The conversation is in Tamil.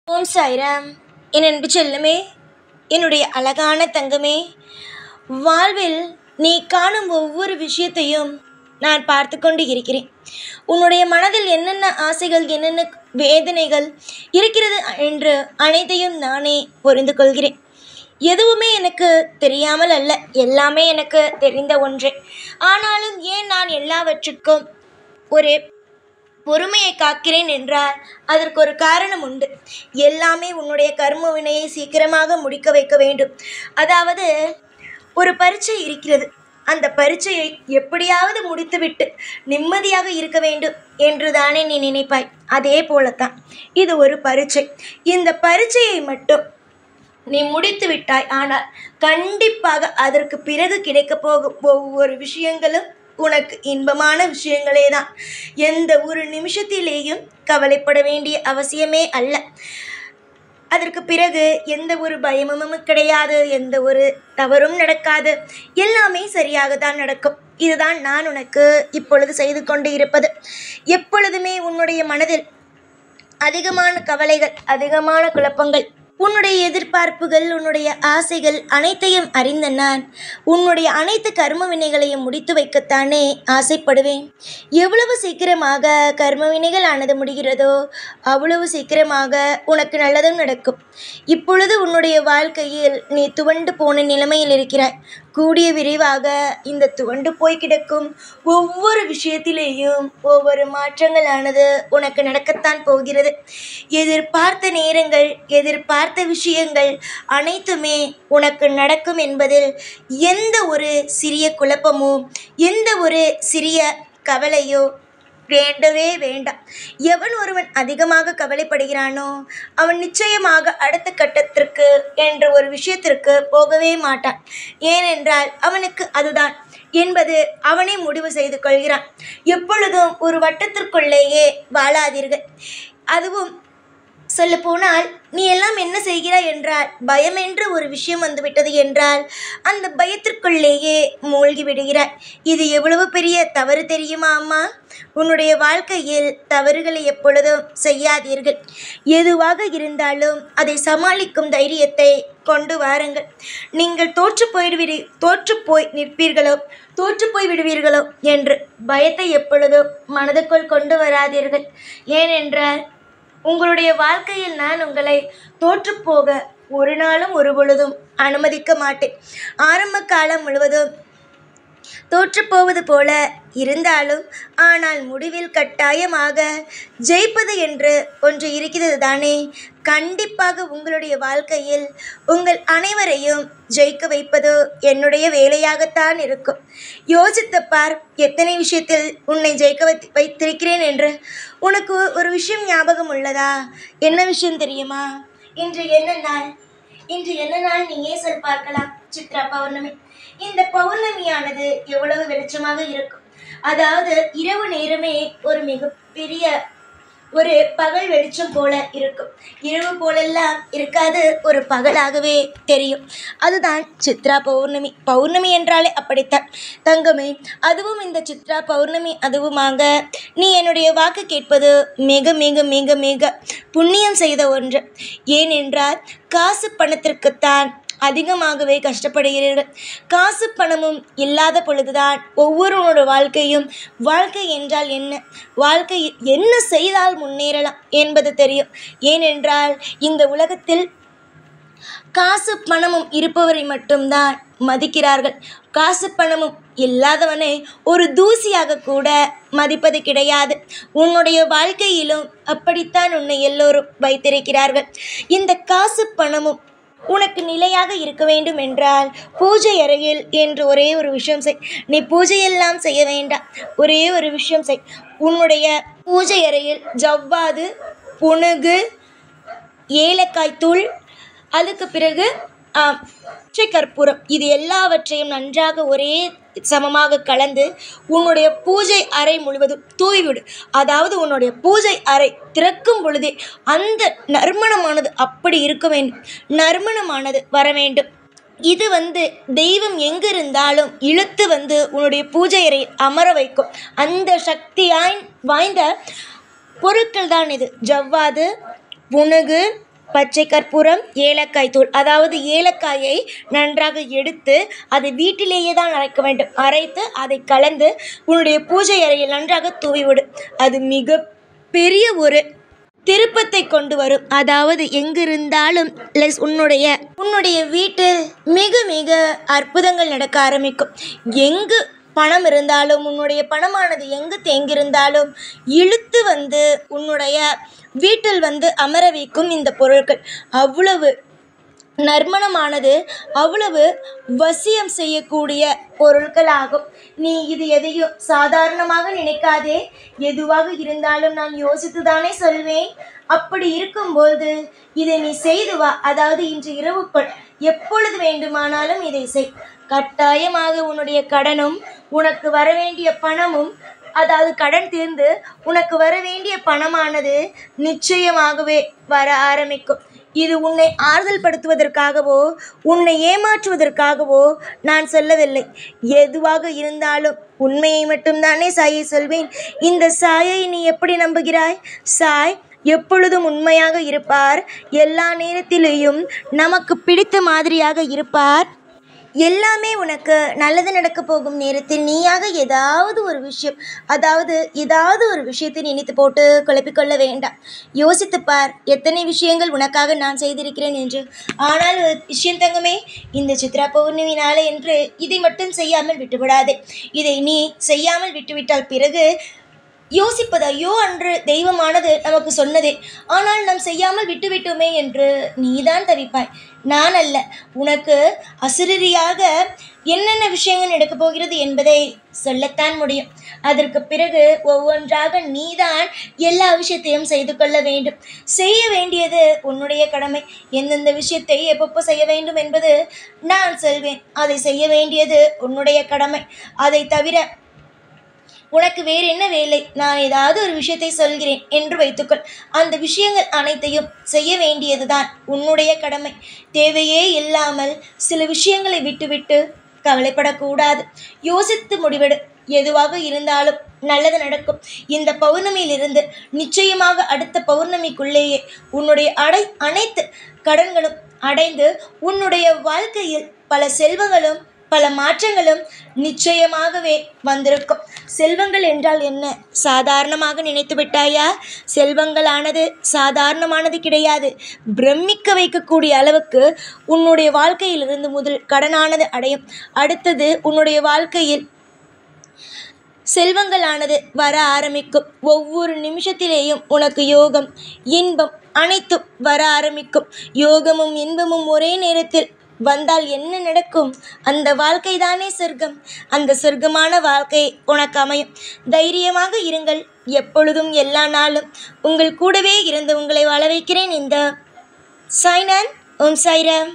ஓம் சாய்ராம். என் அன்பு செல்லமே, என்னுடைய அழகான தங்கமே, வாழ்வில் நீ காணும் ஒவ்வொரு விஷயத்தையும் நான் பார்த்து கொண்டு இருக்கிறேன். உன்னுடைய மனதில் என்னென்ன ஆசைகள், என்னென்ன வேதனைகள் இருக்கிறது என்று அனைத்தையும் நானே புரிந்து கொள்கிறேன். எதுவுமே எனக்கு தெரியாமல் அல்ல, எல்லாமே எனக்கு தெரிந்த ஒன்றே. ஆனாலும் ஏன் நான் எல்லாவற்றுக்கும் ஒரு பொறுமையை காக்கிறேன் என்றால் அதற்கு ஒரு காரணம் உண்டு. எல்லாமே உன்னுடைய கர்ம வினையை சீக்கிரமாக முடிக்க வைக்க வேண்டும். அதாவது ஒரு பரீட்சை இருக்கிறது, அந்த பரீட்சையை எப்படியாவது முடித்துவிட்டு நிம்மதியாக இருக்க வேண்டும் என்று தானே நீ நினைப்பாய். அதே போலத்தான் இது ஒரு பரீட்சை. இந்த பரீட்சையை மட்டும் நீ முடித்து விட்டாய், ஆனால் கண்டிப்பாக அதற்கு பிறகு கிடைக்கப் போகும் ஒவ்வொரு விஷயங்களும் உனக்கு இன்பமான விஷயங்களே தான். எந்த ஒரு நிமிஷத்திலேயும் கவலைப்பட வேண்டிய அவசியமே அல்ல. அதற்கு பிறகு எந்த ஒரு பயமும் கிடையாது, எந்த ஒரு தவறும் நடக்காது, எல்லாமே சரியாகத்தான் நடக்கும். இதுதான் நான் உனக்கு இப்பொழுது செய்து கொண்டு இருப்பது. எப்பொழுதுமே உன்னுடைய மனதில் அதிகமான கவலைகள், அதிகமான குழப்பங்கள், உன்னுடைய எதிர்பார்ப்புகள், உன்னுடைய ஆசைகள் அனைத்தையும் அறிந்த நான் உன்னுடைய அனைத்து கர்ம வினைகளையும் முடித்து வைக்கத்தானே ஆசைப்படுவேன். எவ்வளவு சீக்கிரமாக கர்ம வினைகள் ஆனது முடிகிறதோ அவ்வளவு சீக்கிரமாக உனக்கு நல்லதும் நடக்கும். இப்பொழுது உன்னுடைய வாழ்க்கையில் நீ துவண்டு போன நிலைமையில் இருக்கிறாய். கூடிய விரைவாக இந்த துவண்டு போய் கிடக்கும் ஒவ்வொரு விஷயத்திலேயும் ஒவ்வொரு மாற்றங்களானது உனக்கு நடக்கத்தான் போகிறது. எதிர்பார்த்த நேரங்கள், எதிர்பார்த்த விஷயங்கள் அனைத்துமே உனக்கு நடக்கும் என்பதில் எந்த ஒரு சிறிய குழப்பமோ, எந்த ஒரு சிறிய கவலையோ வேண்டவே வேண்டாம். எவன் ஒருவன் அதிகமாக கவலைப்படுகிறானோ அவன் நிச்சயமாக அடுத்த கட்டத்திற்கு என்ற ஒரு விஷயத்திற்கு போகவே மாட்டான். ஏனென்றால் அவனுக்கு அதுதான் என்பது அவனே முடிவு செய்து கொள்கிறான். எப்பொழுதும் ஒரு வட்டத்திற்குள்ளேயே வாழாதீர்கள். அதுவும் சொல்லப்போனால் நீ எல்லாம் என்ன செய்கிறாய் என்றால், பயம் என்று ஒரு விஷயம் வந்துவிட்டது என்றால் அந்த பயத்திற்குள்ளேயே மூழ்கி விடுகிறாய். இது எவ்வளவு பெரிய தவறு தெரியுமா அம்மா? உன்னுடைய வாழ்க்கையில் தவறுகளை எப்பொழுதும் செய்யாதீர்கள். எதுவாக இருந்தாலும் அதை சமாளிக்கும் தைரியத்தை கொண்டு வாருங்கள். நீங்கள் தோற்று போய் நிற்பீர்களோ, தோற்று போய் விடுவீர்களோ என்று பயத்தை எப்பொழுதும் மனதுக்குள் கொண்டு வராதீர்கள். ஏனென்றால் உங்களுடைய வாழ்க்கையில் நான் உங்களை தோற்றுப்போக ஒரு நாளும் ஒரு பொழுதும் அனுமதிக்க மாட்டேன். ஆரம்ப காலம் முழுவதும் தோற்றுப்போவது போல இருந்தாலும், ஆனால் முடிவில் கட்டாயமாக ஜெயிப்பது என்று ஒன்று இருக்கிறது தானே. கண்டிப்பாக உங்களுடைய வாழ்க்கையில் உங்கள் அனைவரையும் ஜெயிக்க வைப்பது என்னுடைய வேலையாகத்தான் இருக்கும். யோசித்து பார், எத்தனை விஷயத்தில் உன்னை ஜெயிக்க வைத்திருக்கிறேன் என்று. உனக்கு ஒரு விஷயம் ஞாபகம் உள்ளதா? என்ன விஷயம் தெரியுமா? இன்று என்ன நாள் நீயே சொல் பார்க்கலாம். சித்ரா பௌர்ணமி. இந்த பௌர்ணமியானது எவ்வளவு வெளிச்சமாக இருக்கும். அதாவது இரவு நேரமே ஒரு மிகப்பெரிய ஒரு பகல் வெளிச்சம் போல இருக்கும். இரவு போலெல்லாம் இருக்காது, ஒரு பகலாகவே தெரியும். அதுதான் சித்ரா பௌர்ணமி. பௌர்ணமி என்றாலே அப்படித்தான் தங்கமே. அதுவும் இந்த சித்ரா பௌர்ணமி அதுவுமாக நீ என்னுடைய வாக்கு கேட்பது மிக மிக மிக மிக புண்ணியம் செய்த ஒன்று. ஏனென்றால் காசு பணத்திற்குத்தான் அதிகமாகவே கஷ்டப்படுகிறீர்கள். காசு பணமும் இல்லாத பொழுதுதான் ஒவ்வொருவரோட வாழ்க்கை என்றால் என்ன, வாழ்க்கை என்ன செய்தால் முன்னேறலாம் என்பது தெரியும். ஏனென்றால் இந்த உலகத்தில் காசு பணமும் இருப்பவரை மட்டும்தான் மதிக்கிறார்கள். காசு பணமும் இல்லாதவனை ஒரு தூசியாக கூட மதிப்பது கிடையாது. உன்னுடைய வாழ்க்கையிலும் அப்படித்தான் உன்னை எல்லோரும் வைத்திருக்கிறார்கள். இந்த காசு பணமும் உனக்கு நிலையாக இருக்க வேண்டும் என்றால் பூஜை அறையில் என்று ஒரே ஒரு விஷயம் செய். நீ பூஜையெல்லாம் செய்ய வேண்டாம், ஒரே ஒரு விஷயம் செய். உன்னுடைய பூஜை அறையில் ஜவ்வாது, புனுகு, ஏலக்காய் தூள், அதுக்கு பிறகு பச்சை கற்பூரம், இது எல்லாவற்றையும் நன்றாக ஒரே சமமாக கலந்து உன்னுடைய பூஜை அறை முழுவதும் தூவிவிடு. அதாவது உன்னுடைய பூஜை அறை திறக்கும் பொழுதே அந்த நறுமணமானது அப்படி இருக்க வேண்டும், நறுமணமானது வர வேண்டும். இது தெய்வம் எங்கிருந்தாலும் இழுத்து உன்னுடைய பூஜை அறையில் அமர வைக்கும் அந்த சக்தி வாய்ந்த பொருட்கள் தான் இது. ஜவ்வாது, புனுகு, பச்சை கற்பூரம், ஏலக்காய் தூள், அதாவது ஏலக்காயை நன்றாக எடுத்து அதை வீட்டிலேயே தான் அரைக்க வேண்டும். அரைத்து அதை கலந்து உன்னுடைய பூஜை அறையில் நன்றாக தூவிவிடு. அது மிக பெரிய ஒரு திருப்பத்தை கொண்டு வரும். அதாவது எங்கிருந்தாலும் உன்னுடைய வீட்டில் மிக மிக அற்புதங்கள் நடக்க ஆரம்பிக்கும். எங்கு பணம் இருந்தாலும், உன்னுடைய பணமானது எங்கு தேங்கியிருந்தாலும் இழுத்து வந்து உன்னுடைய வீட்டில் வந்து அமர வைக்கும் இந்த பொருட்கள். அவ்வளவு நறுமணமானது, அவ்வளவு வசியம் செய்யக்கூடிய பொருட்கள் ஆகும். நீ இது எதையும் சாதாரணமாக நினைக்காதே. எதுவாக இருந்தாலும் நான் யோசித்து தானே சொல்வேன். அப்படி இருக்கும்போது இதை நீ செய்து வா. அதாவது இன்று இரவுக்குள் எப்பொழுது வேண்டுமானாலும் இதை செய். கட்டாயமாக உன்னுடைய கடனும் உனக்கு வரவேண்டிய பணமும், அதாவது கடன் தீர்ந்து உனக்கு வரவேண்டிய பணமானது நிச்சயமாகவே வர ஆரம்பிக்கும். இது உன்னை ஆறுதல் படுத்துவதற்காகவோ உன்னை ஏமாற்றுவதற்காகவோ நான் சொல்லவில்லை. எதுவாக இருந்தாலும் உண்மையை மட்டும்தானே சாயை சொல்வேன். இந்த சாயை நீ எப்படி நம்புகிறாய்? சாய் எப்பொழுதும் உண்மையாக இருப்பார். எல்லா நேரத்திலேயும் நமக்கு பிடித்த மாதிரியாக இருப்பார். எல்லாமே உனக்கு நல்லது நடக்க போகும் நேரத்தில் நீயாக ஏதாவது ஒரு விஷயத்தை நினைத்து போட்டு குழப்பிக்கொள்ள வேண்டாம். யோசித்துப்பார், எத்தனை விஷயங்கள் உனக்காக நான் செய்திருக்கிறேன் என்று. ஆனால் ஒரு விஷயம் தங்கமே, இந்த சித்ரா பௌர்ணமி நாளை என்று இதை மட்டும் செய்யாமல் விட்டுவிடாதே. இதை நீ செய்யாமல் விட்டுவிட்டால் பிறகு யோசிப்பது, ஐயோ அன்று தெய்வமானது நமக்கு சொன்னதே, ஆனால் நாம் செய்யாமல் விட்டுவிட்டோமே என்று நீதான் தவிப்பாய். நான் அல்ல. உனக்கு அசுரரியாக என்னென்ன விஷயங்கள் நடக்கப் போகிறது என்பதை சொல்லத்தான் முடியும். அதற்கு பிறகு ஒவ்வொன்றாக நீதான் எல்லா விஷயத்தையும் செய்து கொள்ள வேண்டும். செய்ய வேண்டியது உன்னுடைய கடமை. எந்தெந்த விஷயத்தை எப்பப்போ செய்ய வேண்டும் என்பது நான் சொல்வேன். அதை செய்ய வேண்டியது உன்னுடைய கடமை. அதை தவிர உனக்கு வேறு என்ன வேலை? நான் ஏதாவது ஒரு விஷயத்தை சொல்கிறேன் என்று வைத்துக்கொள். அந்த விஷயங்கள் அனைத்தையும் செய்ய வேண்டியதுதான் உன்னுடைய கடமை. தேவையே இல்லாமல் சில விஷயங்களை விட்டுவிட்டு கவலைப்படக்கூடாது. யோசித்து முடிவெடு. எதுவாக இருந்தாலும் நல்லது நடக்கும். இந்த பௌர்ணமியிலிருந்து நிச்சயமாக அடுத்த பௌர்ணமிக்குள்ளேயே உன்னுடைய அனைத்து கடன்களும் அடைந்து உன்னுடைய வாழ்க்கையில் பல செல்வங்களும் பல மாற்றங்களும் நிச்சயமாகவே வந்திருக்கும். செல்வங்கள் என்றால் என்ன? சாதாரணமாக நினைத்து விட்டாயா? செல்வங்களானது சாதாரணமானது கிடையாது. பிரமிக்க வைக்கக்கூடிய அளவுக்கு உன்னுடைய வாழ்க்கையிலிருந்து முதல் கடனானது அடையும். அடுத்தது உன்னுடைய வாழ்க்கையில் செல்வங்களானது வர ஆரம்பிக்கும். ஒவ்வொரு நிமிஷத்திலேயும் உனக்கு யோகம், இன்பம் அனைத்தும் வர ஆரம்பிக்கும். யோகமும் இன்பமும் ஒரே நேரத்தில் வந்தால் என்ன நடக்கும்? அந்த வாழ்க்கை தானே சொர்க்கம். அந்த சொர்க்கமான வாழ்க்கை உனக்கு அமையும். தைரியமாக இருங்கள். எப்பொழுதும் எல்லா நாளும் உங்கள் கூடவே இருந்து உங்களை வாழ வைக்கிறேன். இந்த சாய்நாத். ஓம் சாய்ராம்.